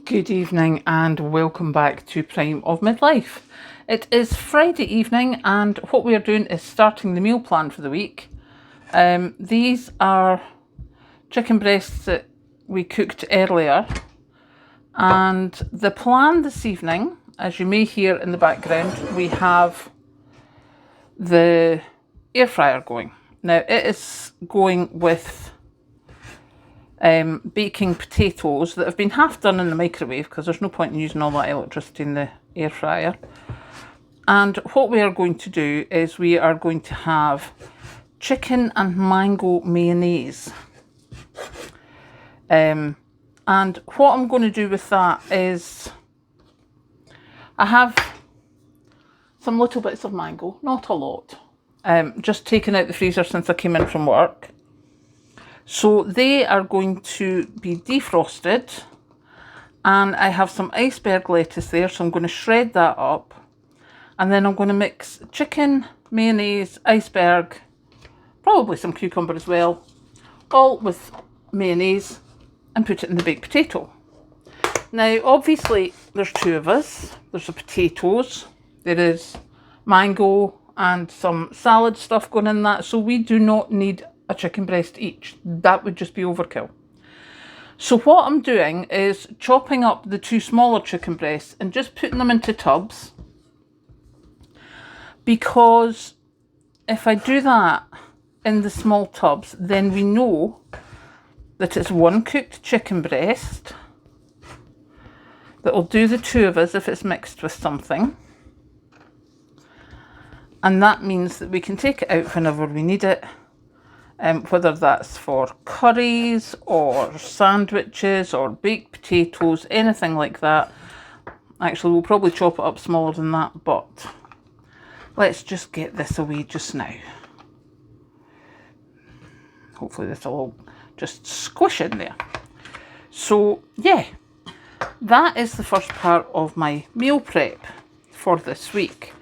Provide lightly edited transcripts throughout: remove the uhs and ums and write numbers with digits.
Good evening and welcome back to Prime of Midlife. It is Friday evening and what we are doing is starting the meal plan for the week. These are chicken breasts that we cooked earlier, and the plan this evening, as you may hear in the background, we have the air fryer going. Now it is going with baking potatoes that have been half done in the microwave because there's no point in using all that electricity in the air fryer. And what we are going to do is we are going to have chicken and mango mayonnaise. And what I'm going to do with that is I have some little bits of mango, not a lot, just taken out the freezer since I came in from work. So they are going to be defrosted, and I have some iceberg lettuce there, so I'm going to shred that up, and then I'm going to mix chicken, mayonnaise, iceberg, probably some cucumber as well, all with mayonnaise, and put it in the baked potato. Now obviously there's two of us, there's the potatoes, there is mango and some salad stuff going in that, so we do not need a chicken breast each. That would just be overkill. So what I'm doing is chopping up the two smaller chicken breasts and just putting them into tubs, because if I do that in the small tubs, then we know that it's one cooked chicken breast that will do the two of us if it's mixed with something, and that means that we can take it out whenever we need it. Whether that's for curries or sandwiches or baked potatoes, anything like that. Actually, we'll probably chop it up smaller than that, but let's just get this away just now. Hopefully this will all just squish in there. So yeah, that is the first part of my meal prep for this week,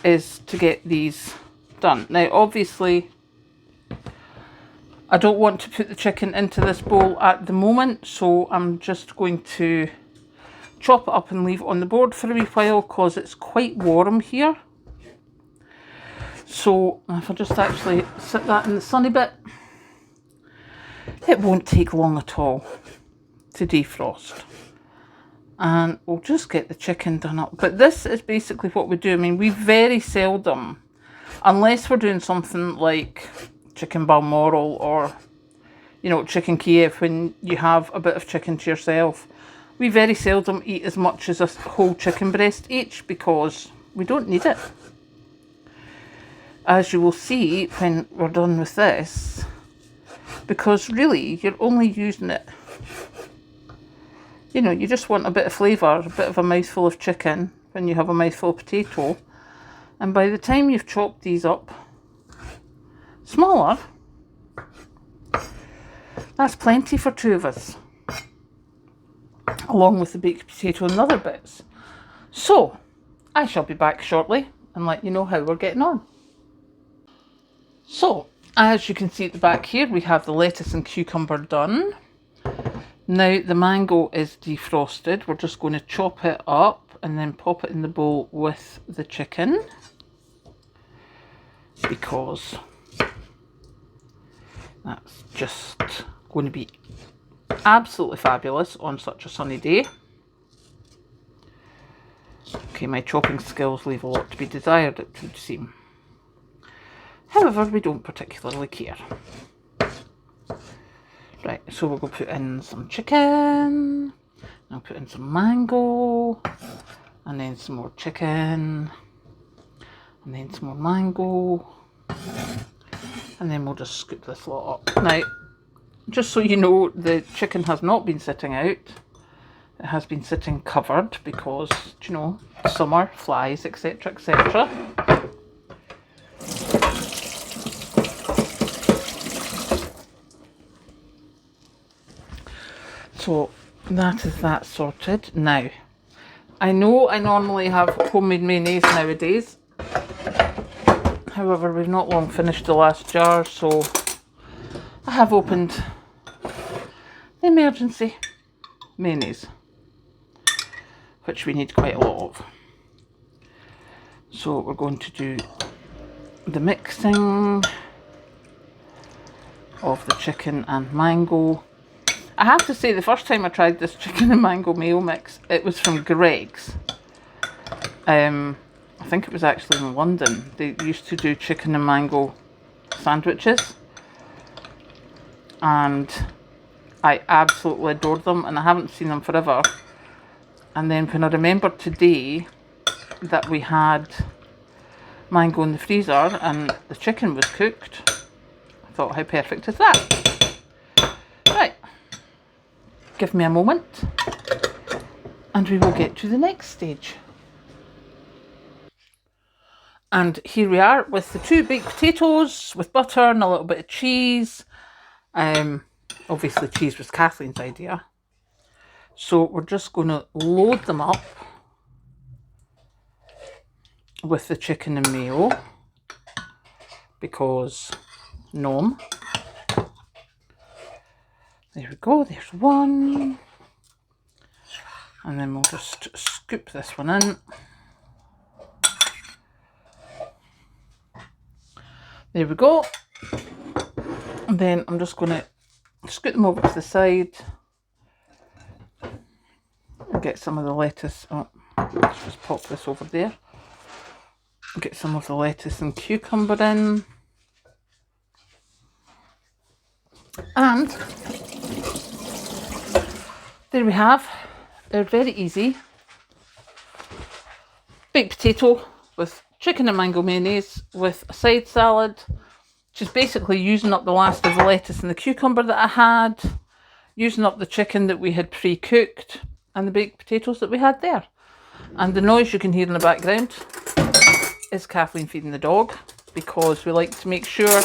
is to get these done. Now obviously I don't want to put the chicken into this bowl at the moment, so I'm just going to chop it up and leave it on the board for a wee while because it's quite warm here. So if I just actually sit that in the sunny bit, it won't take long at all to defrost. And we'll just get the chicken done up. But this is basically what we do. I mean, we very seldom, unless we're doing something like chicken balmoral or, you know, chicken Kiev, when you have a bit of chicken to yourself, we very seldom eat as much as a whole chicken breast each because we don't need it. As you will see when we're done with this, because really you're only using it, you know, you just want a bit of flavour, a bit of a mouthful of chicken when you have a mouthful of potato, and by the time you've chopped these up smaller, that's plenty for two of us, along with the baked potato and other bits. So I shall be back shortly and let you know how we're getting on. So as you can see at the back here, we have the lettuce and cucumber done. Now the mango is defrosted. We're just going to chop it up and then pop it in the bowl with the chicken, because that's just going to be absolutely fabulous on such a sunny day. Okay, my chopping skills leave a lot to be desired, it would seem. However, we don't particularly care. Right, so we'll go put in some chicken, I'll put in some mango, and then some more chicken, and then some more mango, and then we'll just scoop this lot up. Now, just so you know, the chicken has not been sitting out. It has been sitting covered because, you know, summer, flies, etc, etc. So that is that sorted. Now, I know I normally have homemade mayonnaise nowadays. However, we've not long finished the last jar, so I have opened the emergency mayonnaise. which we need quite a lot of. So we're going to do the mixing of the chicken and mango. I have to say, the first time I tried this chicken and mango mayo mix, it was from Greggs. I think it was actually in London. They used to do chicken and mango sandwiches, and I absolutely adored them, and I haven't seen them forever. And then when I remembered today that we had mango in the freezer and the chicken was cooked, I thought, how perfect is that? Right, give me a moment and we will get to the next stage. And here we are with the 2 baked potatoes with butter and a little bit of cheese. Obviously cheese was Kathleen's idea. So we're just going to load them up with the chicken and mayo, because nom. There we go, there's one. And then we'll just scoop this one in. There we go. And then I'm just going to scoot them over to the side and get some of the lettuce. Oh, let's just pop this over there. Get some of the lettuce and cucumber in. And there we have. They're very easy. Baked potato with chicken and mango mayonnaise with a side salad, which is basically using up the last of the lettuce and the cucumber that I had, using up the chicken that we had pre-cooked, and the baked potatoes that we had there. And the noise you can hear in the background is Kathleen feeding the dog, because we like to make sure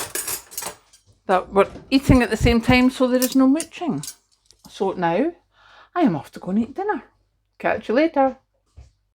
that we're eating at the same time so there is no mooching. So now I am off to go and eat dinner. Catch you later.